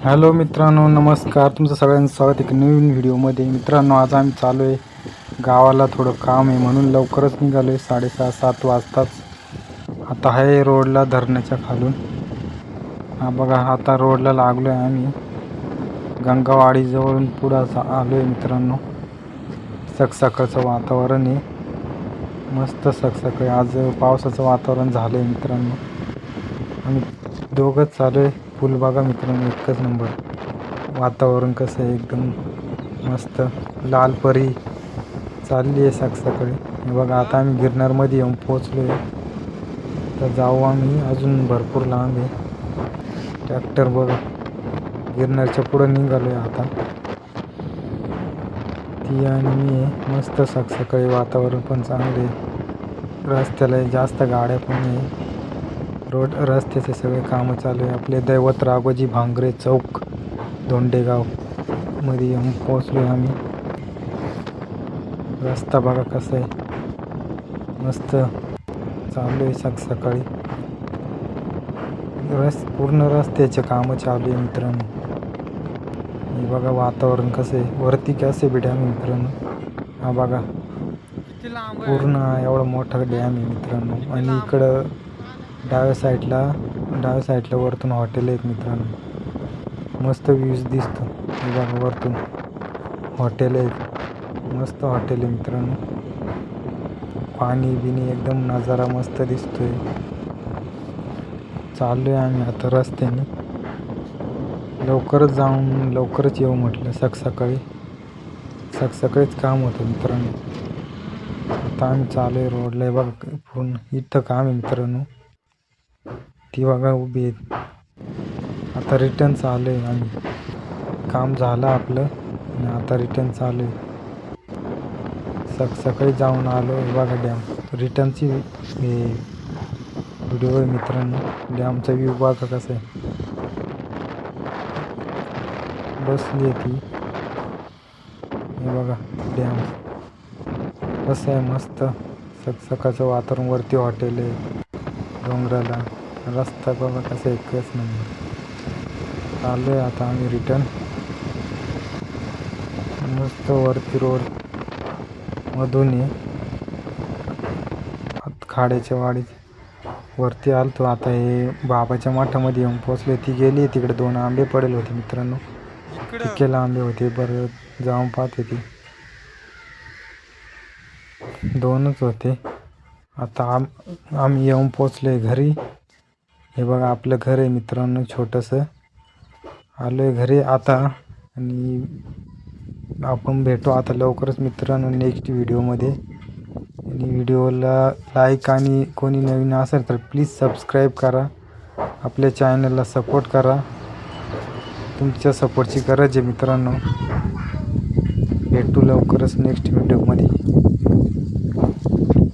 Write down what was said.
Hello मित्रांनो, नमस्कार. तुमचं सगळ्यांचं स्वागत आहे नवीन व्हिडिओमध्ये. मित्रांनो, आज आम्ही चालू आहे गावाला, थोडं काम आहे म्हणून लवकरच निघालो आहे. 6:30-7 वाजताच. आता आहे रोडला, धरणाच्या खालून. हा बघा, आता रोडला लागलो आहे आम्ही. गंगावाडीजवळून पुढं आलो आहे मित्रांनो. सकाळचं वातावरण आहे, मस्त सकाळी. आज पावसाचं वातावरण झालं आहे मित्रांनो. आम्ही दोघंच चालू आहे. फुल बघा मित्रांनो, एकच नंबर. वातावरण कसं आहे, एकदम मस्त. लाल परी चालली आहे सकाळी. हे बघा, आता आम्ही गिरनारमध्ये येऊन पोचलो आहे. तर जाऊ आम्ही, अजून भरपूर लांब आहे. ट्रॅक्टर बघा, गिरनारच्या पुढं निघालो आहे आता. ती आणि मी आहे. मस्त सकाळी वातावरण पण चांगले. रस्त्याला जास्त गाड्या पण नाही. रस्त्याचे सगळे कामं चालू आहे. आपले दैवत राघोजी भांगरे चौक, धोंडेगाव मध्ये येऊन पोहोचलो आहे आम्ही. रस्ता बघा कसा आहे, मस्त चालू आहे सकाळी. पूर्ण रस्त्याचे कामं चालू आहे मित्रांनो. हे बघा वातावरण कसं आहे. वरती कसे बी डॅम आहे मित्रांनो. हा बघा, पूर्ण एवढा मोठा डॅम आहे मित्रांनो. आणि इकडं डाव्या साईडला वरतून हॉटेल आहेत मित्रांनो. मस्त व्ह्यूज दिसतो. हे बघा, वरतून हॉटेल आहे, मस्त हॉटेल आहे मित्रांनो. पाणी बिनी एकदम नजारा मस्त दिसतोय. चाललोय आम्ही आता रस्त्याने. लवकरच जाऊन लवकरच येऊ म्हटलं. सकाळीच काम होतं मित्रांनो. आता आम्ही चालू आहे रोडला. बघा, पूर्ण इथं काम आहे मित्रांनो. ती बघा उभी आहेत. आता रिटर्न चालू आहे आम्ही. काम झालं आपलं आणि आता रिटर्न चालू आहे. सकाळी जाऊन आलो. बघा डॅम, रिटर्नची व्हिडिओ आहे मित्रांनो. डॅमचा व्ह्यू बघा कसा आहे. बसली आहे ती. हे बघा डॅम कसं आहे, मस्त. सकाळचं वातावरण. वरती हॉटेल आहे डोंगराला. रस्ता बघा कसा एकच नंबर. चालू आहे आता आम्ही रिटर्न. मस्त वरती रोड मधून आहे. खाड्याच्या वाडीत वरती आलतो. आता हे बाबाच्या मठामध्ये येऊन पोचले. ती गेली तिकडे. 2 आंबे पडेल होते मित्रांनो. पिकेला आंबे होते. बरं जाऊन पाहते ती. 2च होते. आता आम्ही येऊन पोचलोय घरी. हे बघा आपलं घर आहे मित्रांनो, छोटंसं. आलोय घरी आता. आणि आपण भेटू आता लवकरच मित्रांनो नेक्स्ट व्हिडिओमध्ये. आणि व्हिडिओला लाईक, आणि कोणी नवीन असेल तर प्लीज सबस्क्राईब करा. आपल्या चॅनलला सपोर्ट करा. तुमच्या सपोर्टची गरज आहे मित्रांनो. भेटू लवकरच नेक्स्ट व्हिडिओमध्ये.